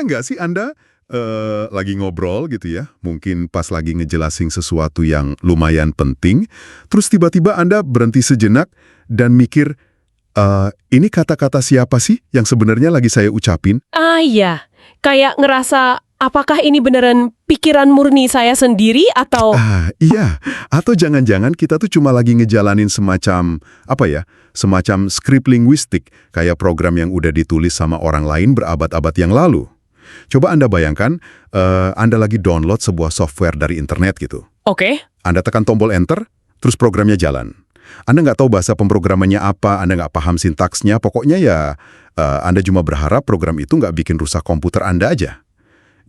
Pernah nggak sih Anda lagi ngobrol gitu ya, mungkin pas lagi ngejelasin sesuatu yang lumayan penting, terus tiba-tiba Anda berhenti sejenak dan mikir, ini kata-kata siapa sih yang sebenarnya lagi saya ucapin? Iya. Kayak ngerasa, apakah ini beneran pikiran murni saya sendiri atau... Iya. Atau jangan-jangan kita tuh cuma lagi ngejalanin semacam, semacam skrip linguistik, kayak program yang udah ditulis sama orang lain berabad-abad yang lalu. Coba Anda bayangkan, Anda lagi download sebuah software dari internet gitu. Oke. Anda tekan tombol enter, terus programnya jalan. Anda nggak tahu bahasa pemrogramannya apa, Anda nggak paham sintaksnya, pokoknya ya Anda cuma berharap program itu nggak bikin rusak komputer Anda aja.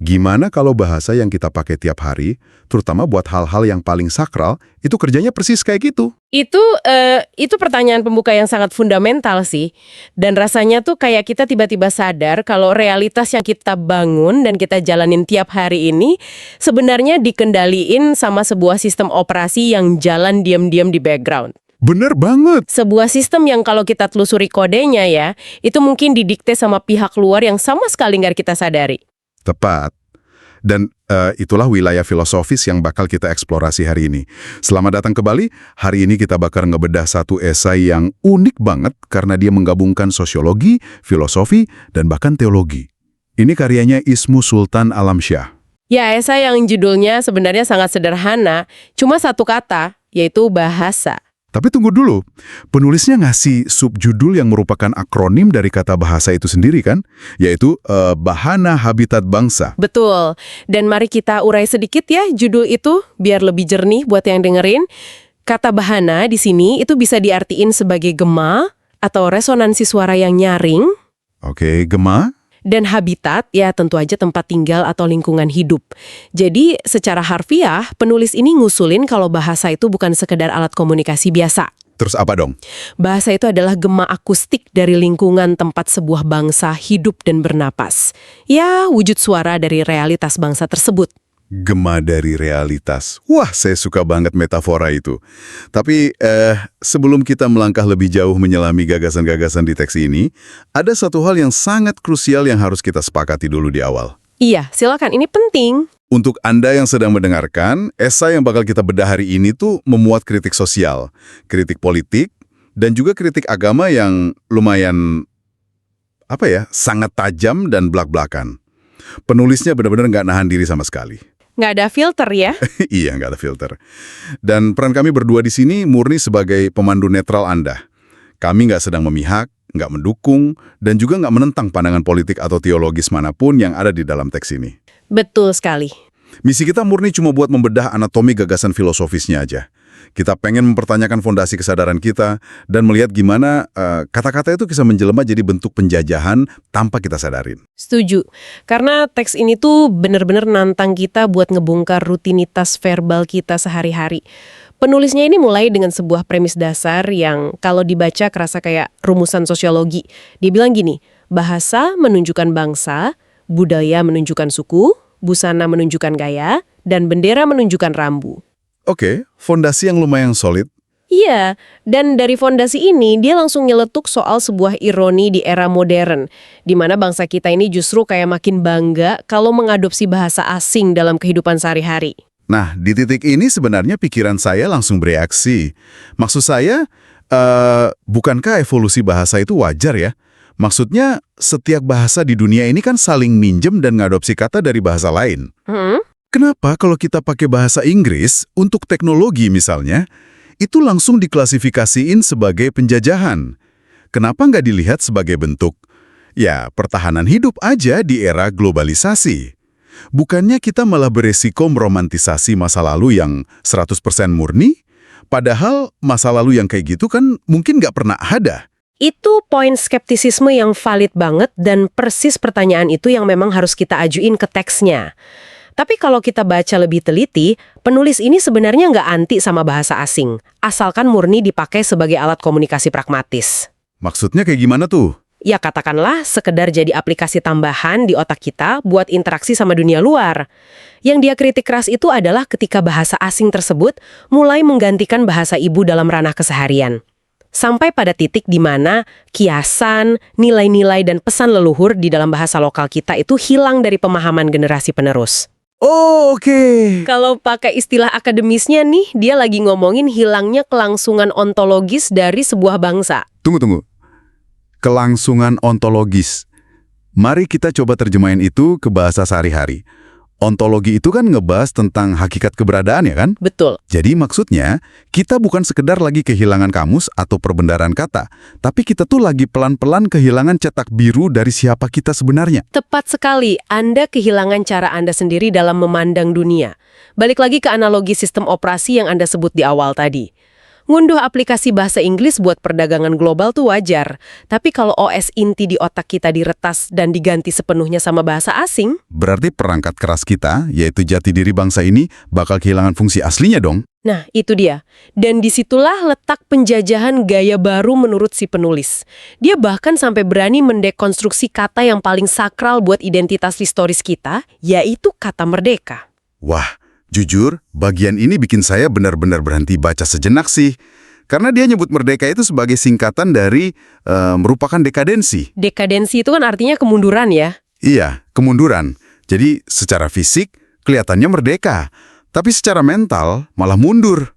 Gimana kalau bahasa yang kita pakai tiap hari, terutama buat hal-hal yang paling sakral, itu kerjanya persis kayak gitu? Itu pertanyaan pembuka yang sangat fundamental sih. Dan rasanya tuh kayak kita tiba-tiba sadar kalau realitas yang kita bangun dan kita jalanin tiap hari ini sebenarnya dikendaliin sama sebuah sistem operasi yang jalan diam-diam di background. Bener banget! Sebuah sistem yang kalau kita telusuri kodenya ya, itu mungkin didikte sama pihak luar yang sama sekali nggak kita sadari. Tepat. Dan itulah wilayah filosofis yang bakal kita eksplorasi hari ini. Selamat datang ke Bali. Hari ini kita bakal ngebedah satu esai yang unik banget karena dia menggabungkan sosiologi, filosofi, dan bahkan teologi. Ini karyanya Ismu Sultan Alamsyah. Ya, esai yang judulnya sebenarnya sangat sederhana, cuma satu kata, yaitu bahasa. Tapi tunggu dulu, penulisnya ngasih subjudul yang merupakan akronim dari kata bahasa itu sendiri kan? Yaitu Bahana Habitat Bangsa. Betul. Dan mari kita urai sedikit ya judul itu, biar lebih jernih buat yang dengerin. Kata bahana di sini itu bisa diartiin sebagai gema atau resonansi suara yang nyaring. Oke, gema. Dan habitat, ya tentu aja tempat tinggal atau lingkungan hidup. Jadi secara harfiah, penulis ini ngusulin kalau bahasa itu bukan sekedar alat komunikasi biasa. Terus apa dong? Bahasa itu adalah gema akustik dari lingkungan tempat sebuah bangsa hidup dan bernapas. Ya, wujud suara dari realitas bangsa tersebut. Gema dari realitas. Wah, saya suka banget metafora itu. Tapi sebelum kita melangkah lebih jauh menyelami gagasan-gagasan di teks ini, ada satu hal yang sangat krusial yang harus kita sepakati dulu di awal. Iya, silakan. Ini penting. Untuk Anda yang sedang mendengarkan, esai yang bakal kita bedah hari ini tuh memuat kritik sosial, kritik politik, dan juga kritik agama yang lumayan, sangat tajam dan blak-blakan. Penulisnya benar-benar nggak nahan diri sama sekali. Nggak ada filter ya? Iya, nggak ada filter. Dan peran kami berdua di sini murni sebagai pemandu netral Anda. Kami nggak sedang memihak, nggak mendukung, dan juga nggak menentang pandangan politik atau teologis manapun yang ada di dalam teks ini. Betul sekali. Misi kita murni cuma buat membedah anatomi gagasan filosofisnya aja. Kita pengen mempertanyakan fondasi kesadaran kita dan melihat gimana kata-kata itu bisa menjelma jadi bentuk penjajahan tanpa kita sadarin. Setuju. Karena teks ini tuh bener-bener nantang kita buat ngebongkar rutinitas verbal kita sehari-hari. Penulisnya ini mulai dengan sebuah premis dasar yang kalau dibaca kerasa kayak rumusan sosiologi. Dia bilang gini, bahasa menunjukkan bangsa, budaya menunjukkan suku, busana menunjukkan gaya, dan bendera menunjukkan rambu. Oke, fondasi yang lumayan solid. Iya, dan dari fondasi ini dia langsung nyeletuk soal sebuah ironi di era modern, di mana bangsa kita ini justru kayak makin bangga kalau mengadopsi bahasa asing dalam kehidupan sehari-hari. Nah, di titik ini sebenarnya pikiran saya langsung bereaksi. Maksud saya, bukankah evolusi bahasa itu wajar ya? Maksudnya, setiap bahasa di dunia ini kan saling minjem dan ngadopsi kata dari bahasa lain. Kenapa kalau kita pakai bahasa Inggris untuk teknologi misalnya, itu langsung diklasifikasiin sebagai penjajahan? Kenapa nggak dilihat sebagai bentuk, pertahanan hidup aja di era globalisasi? Bukannya kita malah beresiko meromantisasi masa lalu yang 100% murni? Padahal masa lalu yang kayak gitu kan mungkin nggak pernah ada. Itu poin skeptisisme yang valid banget dan persis pertanyaan itu yang memang harus kita ajuin ke teksnya. Tapi kalau kita baca lebih teliti, penulis ini sebenarnya nggak anti sama bahasa asing, asalkan murni dipakai sebagai alat komunikasi pragmatis. Maksudnya kayak gimana tuh? Ya katakanlah sekedar jadi aplikasi tambahan di otak kita buat interaksi sama dunia luar. Yang dia kritik keras itu adalah ketika bahasa asing tersebut mulai menggantikan bahasa ibu dalam ranah keseharian. Sampai pada titik di mana kiasan, nilai-nilai, dan pesan leluhur di dalam bahasa lokal kita itu hilang dari pemahaman generasi penerus. Oh, oke. Kalau pakai istilah akademisnya nih, dia lagi ngomongin hilangnya kelangsungan ontologis dari sebuah bangsa. Tunggu. Kelangsungan ontologis. Mari kita coba terjemahin itu ke bahasa sehari-hari. Ontologi itu kan ngebahas tentang hakikat keberadaan ya kan? Betul. Jadi maksudnya, kita bukan sekedar lagi kehilangan kamus atau perbendaharaan kata, tapi kita tuh lagi pelan-pelan kehilangan cetak biru dari siapa kita sebenarnya. Tepat sekali, Anda kehilangan cara Anda sendiri dalam memandang dunia. Balik lagi ke analogi sistem operasi yang Anda sebut di awal tadi. Ngunduh aplikasi bahasa Inggris buat perdagangan global tuh wajar. Tapi kalau OS inti di otak kita diretas dan diganti sepenuhnya sama bahasa asing, Berarti perangkat keras kita, yaitu jati diri bangsa ini, bakal kehilangan fungsi aslinya dong. nah itu dia. Dan disitulah letak penjajahan gaya baru menurut si penulis. Dia bahkan sampai berani mendekonstruksi kata yang paling sakral buat identitas historis kita, yaitu kata merdeka. Wah, jujur, bagian ini bikin saya benar-benar berhenti baca sejenak sih. Karena dia nyebut merdeka itu sebagai singkatan dari merupakan dekadensi. Dekadensi itu kan artinya kemunduran ya. Iya, kemunduran. Jadi secara fisik kelihatannya merdeka, tapi secara mental malah mundur.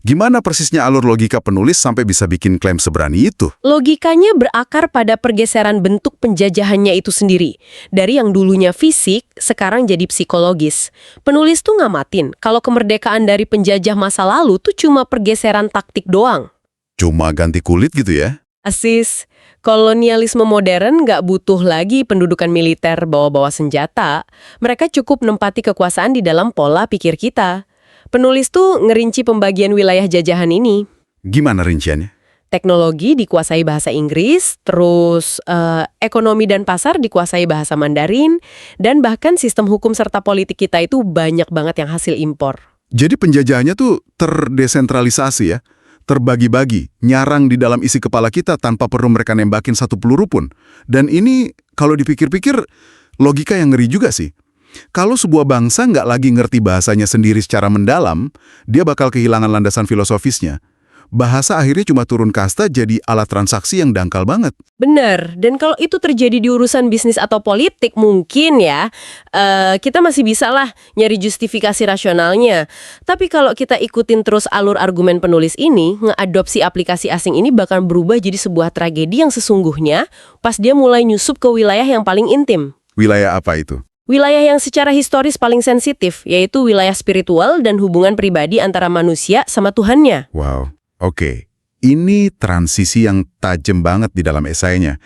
Gimana persisnya alur logika penulis sampai bisa bikin klaim seberani itu? Logikanya berakar pada pergeseran bentuk penjajahannya itu sendiri. Dari yang dulunya fisik, sekarang jadi psikologis. Penulis tuh ngamatin kalau kemerdekaan dari penjajah masa lalu tuh cuma pergeseran taktik doang. Cuma ganti kulit gitu ya? Asis, kolonialisme modern nggak butuh lagi pendudukan militer bawa-bawa senjata. Mereka cukup nempati kekuasaan di dalam pola pikir kita. Penulis tuh ngerinci pembagian wilayah jajahan ini. Gimana rinciannya? Teknologi dikuasai bahasa Inggris, terus ekonomi dan pasar dikuasai bahasa Mandarin, dan bahkan sistem hukum serta politik kita itu banyak banget yang hasil impor. Jadi penjajahannya tuh terdesentralisasi ya? Terbagi-bagi, nyarang di dalam isi kepala kita tanpa perlu mereka nembakin satu peluru pun. Dan ini kalau dipikir-pikir logika yang ngeri juga sih. Kalau sebuah bangsa nggak lagi ngerti bahasanya sendiri secara mendalam, dia bakal kehilangan landasan filosofisnya. Bahasa akhirnya cuma turun kasta jadi alat transaksi yang dangkal banget. Bener, dan kalau itu terjadi di urusan bisnis atau politik mungkin ya, kita masih bisa lah nyari justifikasi rasionalnya. Tapi kalau kita ikutin terus alur argumen penulis ini, ngeadopsi aplikasi asing ini bakal berubah jadi sebuah tragedi yang sesungguhnya pas dia mulai nyusup ke wilayah yang paling intim. Wilayah apa itu? Wilayah yang secara historis paling sensitif, yaitu wilayah spiritual dan hubungan pribadi antara manusia sama Tuhannya. Wow, oke. Ini transisi yang tajam banget di dalam esainya.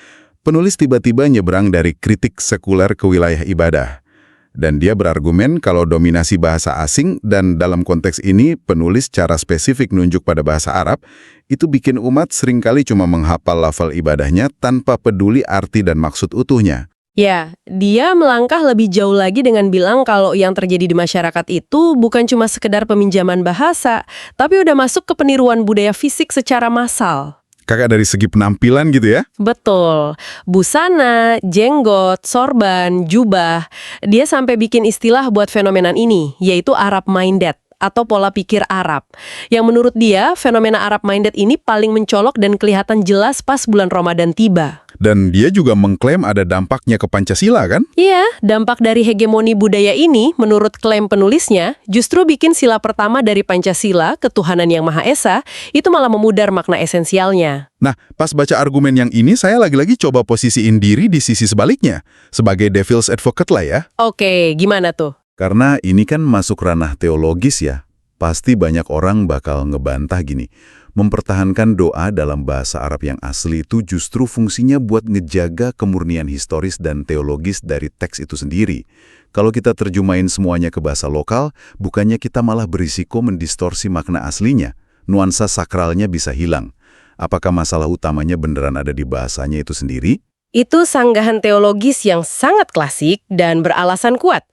Penulis tiba-tiba nyebrang dari kritik sekuler ke wilayah ibadah. Dan dia berargumen kalau dominasi bahasa asing dan dalam konteks ini penulis secara spesifik nunjuk pada bahasa Arab, itu bikin umat seringkali cuma menghafal lafal ibadahnya tanpa peduli arti dan maksud utuhnya. Ya, dia melangkah lebih jauh lagi dengan bilang kalau yang terjadi di masyarakat itu bukan cuma sekedar peminjaman bahasa, tapi udah masuk ke peniruan budaya fisik secara massal. Kakak dari segi penampilan gitu ya? Betul. Busana, jenggot, sorban, jubah. Dia sampai bikin istilah buat fenomenon ini, yaitu Arab minded atau pola pikir Arab. Yang menurut dia, fenomena Arab minded ini paling mencolok dan kelihatan jelas pas bulan Ramadan tiba. Dan dia juga mengklaim ada dampaknya ke Pancasila kan? Iya, dampak dari hegemoni budaya ini, menurut klaim penulisnya, justru bikin sila pertama dari Pancasila, ketuhanan yang Maha Esa, itu malah memudar makna esensialnya. Nah, pas baca argumen yang ini, saya lagi-lagi coba posisiin diri di sisi sebaliknya. Sebagai devil's advocate lah ya. Oke, gimana tuh? Karena ini kan masuk ranah teologis ya. Pasti banyak orang bakal ngebantah gini. Mempertahankan doa dalam bahasa Arab yang asli itu justru fungsinya buat ngejaga kemurnian historis dan teologis dari teks itu sendiri. Kalau kita terjemahin semuanya ke bahasa lokal, bukannya kita malah berisiko mendistorsi makna aslinya. Nuansa sakralnya bisa hilang. Apakah masalah utamanya beneran ada di bahasanya itu sendiri? Itu sanggahan teologis yang sangat klasik dan beralasan kuat.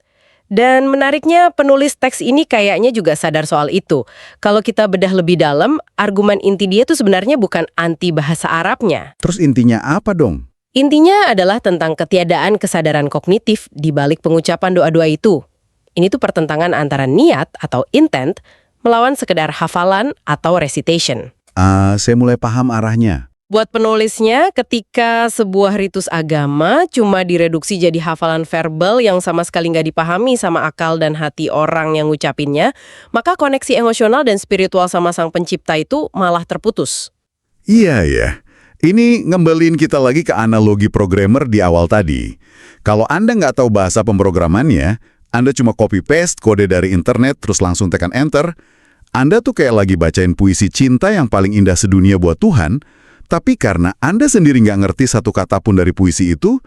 Dan menariknya penulis teks ini kayaknya juga sadar soal itu. Kalau kita bedah lebih dalam, argumen inti dia tuh sebenarnya bukan anti bahasa Arabnya. Terus intinya apa dong? Intinya adalah tentang ketiadaan kesadaran kognitif di balik pengucapan doa-doa itu. Ini tuh pertentangan antara niat atau intent melawan sekedar hafalan atau recitation. Saya mulai paham arahnya. Buat penulisnya, ketika sebuah ritus agama cuma direduksi jadi hafalan verbal yang sama sekali nggak dipahami sama akal dan hati orang yang ngucapinnya, maka koneksi emosional dan spiritual sama sang pencipta itu malah terputus. Iya ya. Ini ngembaliin kita lagi ke analogi programmer di awal tadi. Kalau Anda nggak tahu bahasa pemrogramannya, Anda cuma copy-paste kode dari internet terus langsung tekan enter, Anda tuh kayak lagi bacain puisi cinta yang paling indah sedunia buat Tuhan, tapi karena Anda sendiri nggak ngerti satu kata pun dari puisi itu,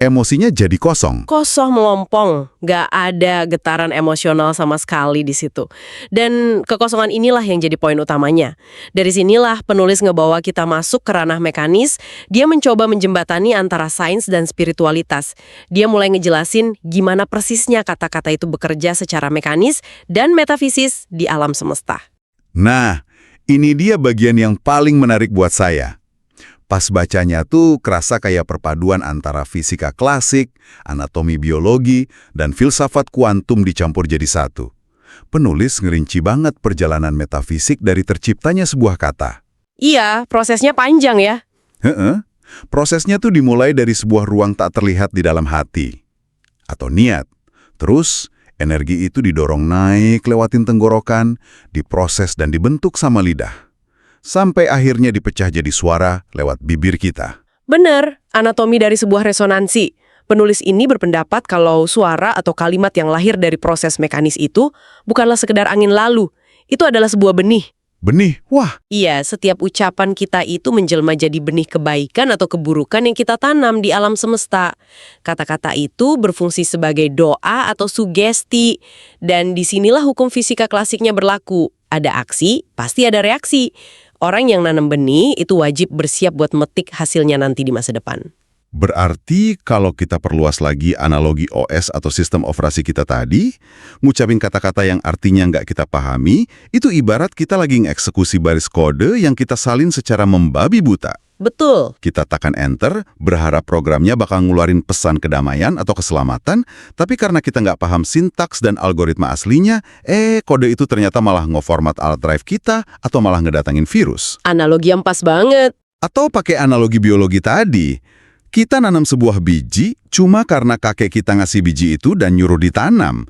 emosinya jadi kosong. Kosong melompong, nggak ada getaran emosional sama sekali di situ. Dan kekosongan inilah yang jadi poin utamanya. Dari sinilah penulis ngebawa kita masuk ke ranah mekanis, dia mencoba menjembatani antara sains dan spiritualitas. Dia mulai ngejelasin gimana persisnya kata-kata itu bekerja secara mekanis dan metafisis di alam semesta. Nah, ini dia bagian yang paling menarik buat saya. Pas bacanya tuh kerasa kayak perpaduan antara fisika klasik, anatomi biologi, dan filsafat kuantum dicampur jadi satu. Penulis ngerinci banget perjalanan metafisik dari terciptanya sebuah kata. Iya, prosesnya panjang ya. Prosesnya tuh dimulai dari sebuah ruang tak terlihat di dalam hati, atau niat. Terus, energi itu didorong naik lewatin tenggorokan, diproses dan dibentuk sama lidah. Sampai akhirnya dipecah jadi suara lewat bibir kita. Bener, anatomi dari sebuah resonansi. Penulis ini berpendapat kalau suara atau kalimat yang lahir dari proses mekanis itu bukanlah sekedar angin lalu. Itu adalah sebuah benih. Benih? Wah! Iya, setiap ucapan kita itu menjelma jadi benih kebaikan atau keburukan yang kita tanam di alam semesta. Kata-kata itu berfungsi sebagai doa atau sugesti. Dan disinilah hukum fisika klasiknya berlaku. Ada aksi, pasti ada reaksi. Orang yang nanam benih itu wajib bersiap buat metik hasilnya nanti di masa depan. Berarti kalau kita perluas lagi analogi OS atau sistem operasi kita tadi, ngucapin kata-kata yang artinya nggak kita pahami, itu ibarat kita lagi ngeksekusi baris kode yang kita salin secara membabi buta. Betul. Kita tekan enter, berharap programnya bakal ngeluarin pesan kedamaian atau keselamatan, tapi karena kita nggak paham sintaks dan algoritma aslinya, kode itu ternyata malah ngeformat hard drive kita atau malah ngedatangin virus. Analogi yang pas banget. Atau pakai analogi biologi tadi, kita nanam sebuah biji cuma karena kakek kita ngasih biji itu dan nyuruh ditanam.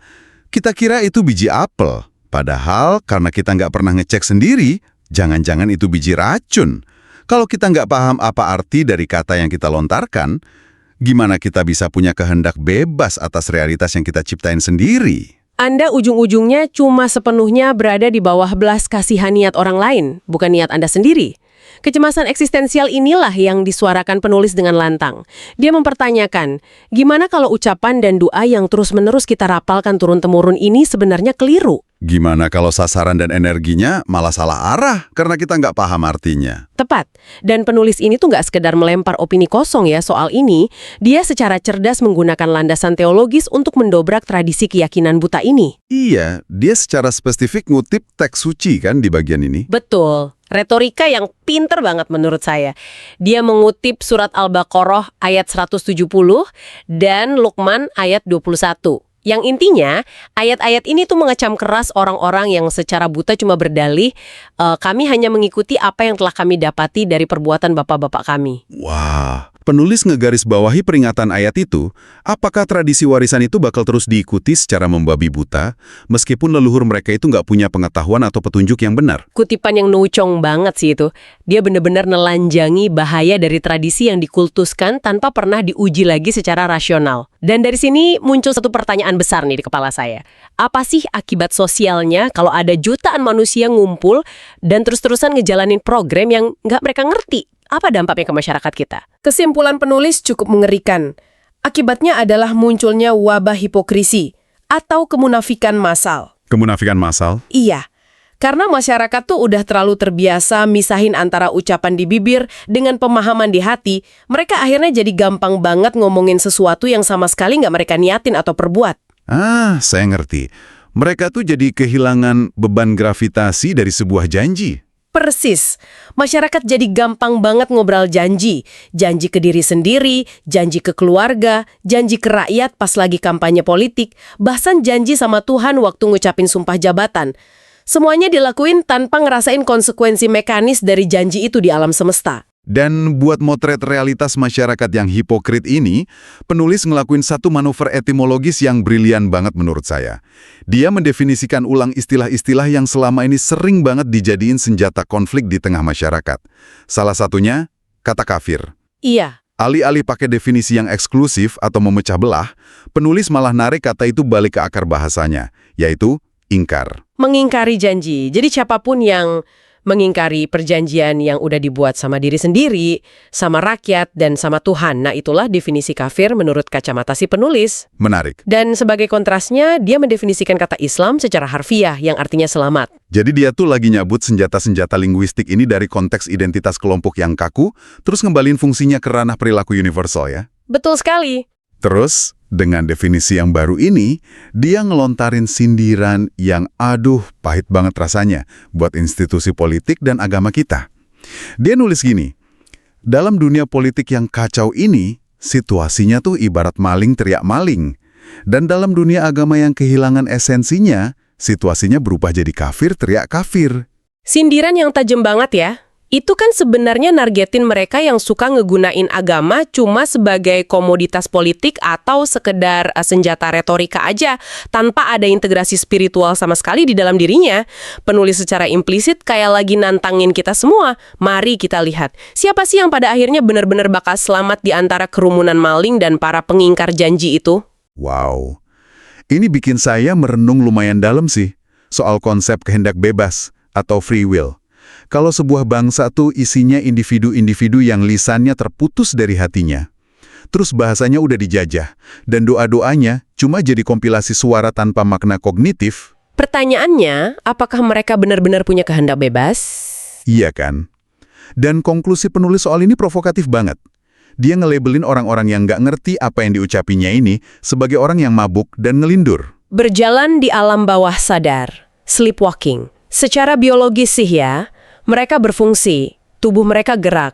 Kita kira itu biji apel, padahal karena kita nggak pernah ngecek sendiri, jangan-jangan itu biji racun. Kalau kita nggak paham apa arti dari kata yang kita lontarkan, gimana kita bisa punya kehendak bebas atas realitas yang kita ciptain sendiri? Anda ujung-ujungnya cuma sepenuhnya berada di bawah belas kasihan niat orang lain, bukan niat Anda sendiri. Kecemasan eksistensial inilah yang disuarakan penulis dengan lantang. Dia mempertanyakan, gimana kalau ucapan dan doa yang terus-menerus kita rapalkan turun-temurun ini sebenarnya keliru? Gimana kalau sasaran dan energinya malah salah arah karena kita nggak paham artinya? Tepat. Dan penulis ini tuh nggak sekedar melempar opini kosong ya soal ini. Dia secara cerdas menggunakan landasan teologis untuk mendobrak tradisi keyakinan buta ini. Iya, dia secara spesifik ngutip teks suci kan di bagian ini. Betul. Retorika yang pinter banget menurut saya. Dia mengutip surat Al-Baqarah ayat 170 dan Luqman ayat 21. Yang intinya, ayat-ayat ini tuh mengecam keras orang-orang yang secara buta cuma berdalih, kami hanya mengikuti apa yang telah kami dapati dari perbuatan bapak-bapak kami. Wah, penulis ngegarisbawahi peringatan ayat itu, apakah tradisi warisan itu bakal terus diikuti secara membabi buta, meskipun leluhur mereka itu nggak punya pengetahuan atau petunjuk yang benar? Kutipan yang nucong banget sih itu. Dia benar-benar nelanjangi bahaya dari tradisi yang dikultuskan tanpa pernah diuji lagi secara rasional. Dan dari sini muncul satu pertanyaan besar nih di kepala saya. Apa sih akibat sosialnya kalau ada jutaan manusia ngumpul dan terus-terusan ngejalanin program yang nggak mereka ngerti? Apa dampaknya ke masyarakat kita? Kesimpulan penulis cukup mengerikan. Akibatnya adalah munculnya wabah hipokrisi atau kemunafikan massal. Kemunafikan massal? Iya, karena masyarakat tuh udah terlalu terbiasa misahin antara ucapan di bibir dengan pemahaman di hati, mereka akhirnya jadi gampang banget ngomongin sesuatu yang sama sekali nggak mereka niatin atau perbuat. Saya ngerti. Mereka tuh jadi kehilangan beban gravitasi dari sebuah janji. Persis. Masyarakat jadi gampang banget ngobrol janji. Janji ke diri sendiri, janji ke keluarga, janji ke rakyat pas lagi kampanye politik, bahkan janji sama Tuhan waktu ngucapin sumpah jabatan. Semuanya dilakuin tanpa ngerasain konsekuensi mekanis dari janji itu di alam semesta. Dan buat motret realitas masyarakat yang hipokrit ini, penulis ngelakuin satu manuver etimologis yang brilian banget menurut saya. Dia mendefinisikan ulang istilah-istilah yang selama ini sering banget dijadiin senjata konflik di tengah masyarakat. Salah satunya, kata kafir. Iya. Alih-alih pakai definisi yang eksklusif atau memecah belah, penulis malah narik kata itu balik ke akar bahasanya, yaitu ingkar. Mengingkari janji. Jadi siapapun yang mengingkari perjanjian yang udah dibuat sama diri sendiri, sama rakyat, dan sama Tuhan. Nah, itulah definisi kafir menurut kacamata si penulis. Menarik. Dan sebagai kontrasnya, dia mendefinisikan kata Islam secara harfiah yang artinya selamat. Jadi dia tuh lagi nyabut senjata-senjata linguistik ini dari konteks identitas kelompok yang kaku, terus ngembaliin fungsinya ke ranah perilaku universal ya. Betul sekali. Terus, dengan definisi yang baru ini, dia ngelontarin sindiran yang pahit banget rasanya buat institusi politik dan agama kita. Dia nulis gini, dalam dunia politik yang kacau ini, situasinya tuh ibarat maling teriak maling. Dan dalam dunia agama yang kehilangan esensinya, situasinya berubah jadi kafir teriak kafir. Sindiran yang tajam banget ya. Itu kan sebenarnya nargetin mereka yang suka ngegunain agama cuma sebagai komoditas politik atau sekedar senjata retorika aja, tanpa ada integrasi spiritual sama sekali di dalam dirinya. Penulis secara implisit kayak lagi nantangin kita semua. Mari kita lihat, siapa sih yang pada akhirnya benar-benar bakal selamat di antara kerumunan maling dan para pengingkar janji itu? Wow, ini bikin saya merenung lumayan dalam sih, soal konsep kehendak bebas atau free will. Kalau sebuah bangsa tuh isinya individu-individu yang lisannya terputus dari hatinya. Terus bahasanya udah dijajah, dan doa-doanya cuma jadi kompilasi suara tanpa makna kognitif. Pertanyaannya, apakah mereka benar-benar punya kehendak bebas? Iya kan? Dan konklusi penulis soal ini provokatif banget. Dia nge-labelin orang-orang yang nggak ngerti apa yang diucapinya ini sebagai orang yang mabuk dan ngelindur. Berjalan di alam bawah sadar, sleepwalking. Secara biologis sih ya, mereka berfungsi, tubuh mereka gerak.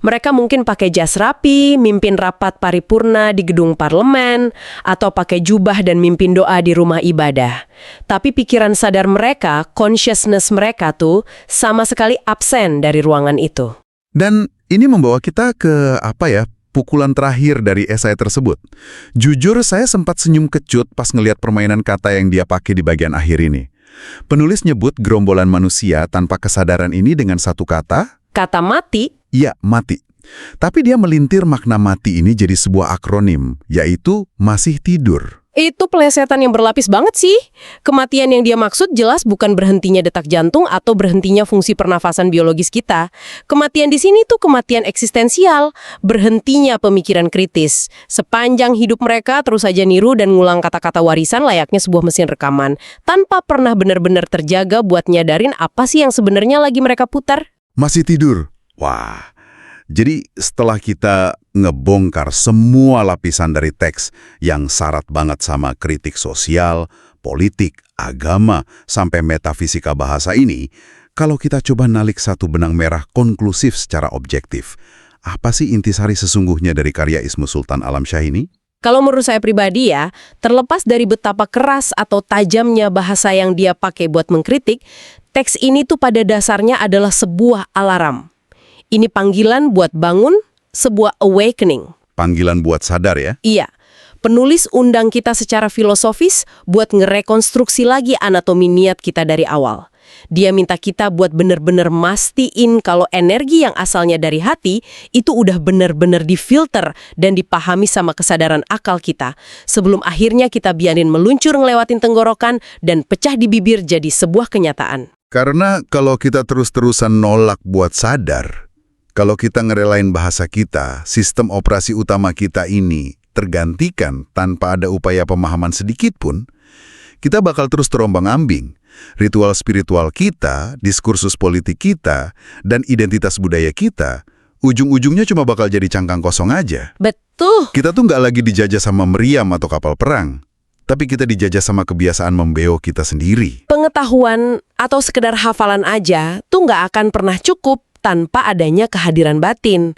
Mereka mungkin pakai jas rapi, mimpin rapat paripurna di gedung parlemen, atau pakai jubah dan mimpin doa di rumah ibadah. Tapi pikiran sadar mereka, consciousness mereka tuh sama sekali absen dari ruangan itu. Dan ini membawa kita ke pukulan terakhir dari esai tersebut. Jujur saya sempat senyum kecut pas ngelihat permainan kata yang dia pakai di bagian akhir ini. Penulis nyebut gerombolan manusia tanpa kesadaran ini dengan satu kata. Kata mati? Iya, mati. Tapi dia melintir makna mati ini jadi sebuah akronim, yaitu masih tidur. Itu pelesetan yang berlapis banget sih. Kematian yang dia maksud jelas bukan berhentinya detak jantung atau berhentinya fungsi pernafasan biologis kita. Kematian di sini tuh kematian eksistensial, berhentinya pemikiran kritis. Sepanjang hidup mereka terus saja niru dan ngulang kata-kata warisan layaknya sebuah mesin rekaman, tanpa pernah benar-benar terjaga buat nyadarin apa sih yang sebenarnya lagi mereka putar. Masih tidur. Wah. Jadi setelah kita ngebongkar semua lapisan dari teks yang syarat banget sama kritik sosial, politik, agama, sampai metafisika bahasa ini, kalau kita coba nalik satu benang merah konklusif secara objektif, apa sih intisari sesungguhnya dari karya Ismu Sultan Alamsyah ini? Kalau menurut saya pribadi ya, terlepas dari betapa keras atau tajamnya bahasa yang dia pakai buat mengkritik, teks ini tuh pada dasarnya adalah sebuah alarm. Ini panggilan buat bangun, sebuah awakening. Panggilan buat sadar ya? Iya. Penulis undang kita secara filosofis buat ngerekonstruksi lagi anatomi niat kita dari awal. Dia minta kita buat bener-bener mastiin kalau energi yang asalnya dari hati itu udah bener-bener difilter dan dipahami sama kesadaran akal kita. Sebelum akhirnya kita biarin meluncur ngelewatin tenggorokan dan pecah di bibir jadi sebuah kenyataan. Karena kalau kita terus-terusan nolak buat sadar, kalau kita ngerelain bahasa kita, sistem operasi utama kita ini tergantikan tanpa ada upaya pemahaman sedikit pun, kita bakal terus terombang-ambing. Ritual spiritual kita, diskursus politik kita, dan identitas budaya kita, ujung-ujungnya cuma bakal jadi cangkang kosong aja. Betul. Kita tuh nggak lagi dijajah sama meriam atau kapal perang, tapi kita dijajah sama kebiasaan membeo kita sendiri. Pengetahuan atau sekedar hafalan aja tuh nggak akan pernah cukup tanpa adanya kehadiran batin.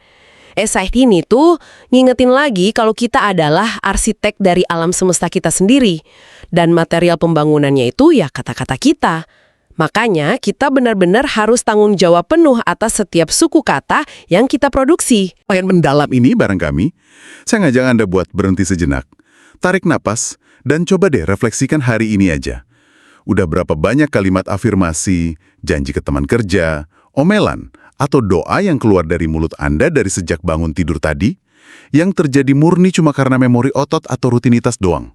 Esai ini tuh ngingetin lagi kalau kita adalah arsitek dari alam semesta kita sendiri. Dan material pembangunannya itu ya kata-kata kita. Makanya kita benar-benar harus tanggung jawab penuh atas setiap suku kata yang kita produksi. Lumayan mendalam ini barang kami. Saya ngajak Anda buat berhenti sejenak. Tarik napas, dan coba deh refleksikan hari ini aja. Udah berapa banyak kalimat afirmasi, janji ke teman kerja, omelan, atau doa yang keluar dari mulut Anda dari sejak bangun tidur tadi, yang terjadi murni cuma karena memori otot atau rutinitas doang.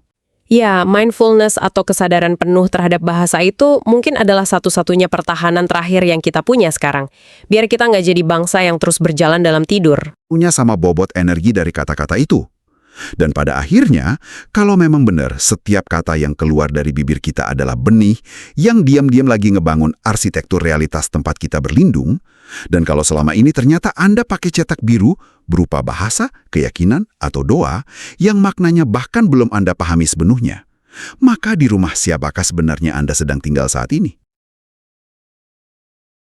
Ya, mindfulness atau kesadaran penuh terhadap bahasa itu mungkin adalah satu-satunya pertahanan terakhir yang kita punya sekarang. Biar kita nggak jadi bangsa yang terus berjalan dalam tidur. Punya sama bobot energi dari kata-kata itu. Dan pada akhirnya, kalau memang benar setiap kata yang keluar dari bibir kita adalah benih yang diam-diam lagi ngebangun arsitektur realitas tempat kita berlindung, dan kalau selama ini ternyata Anda pakai cetak biru berupa bahasa, keyakinan, atau doa yang maknanya bahkan belum Anda pahami sepenuhnya, maka di rumah siapakah sebenarnya Anda sedang tinggal saat ini?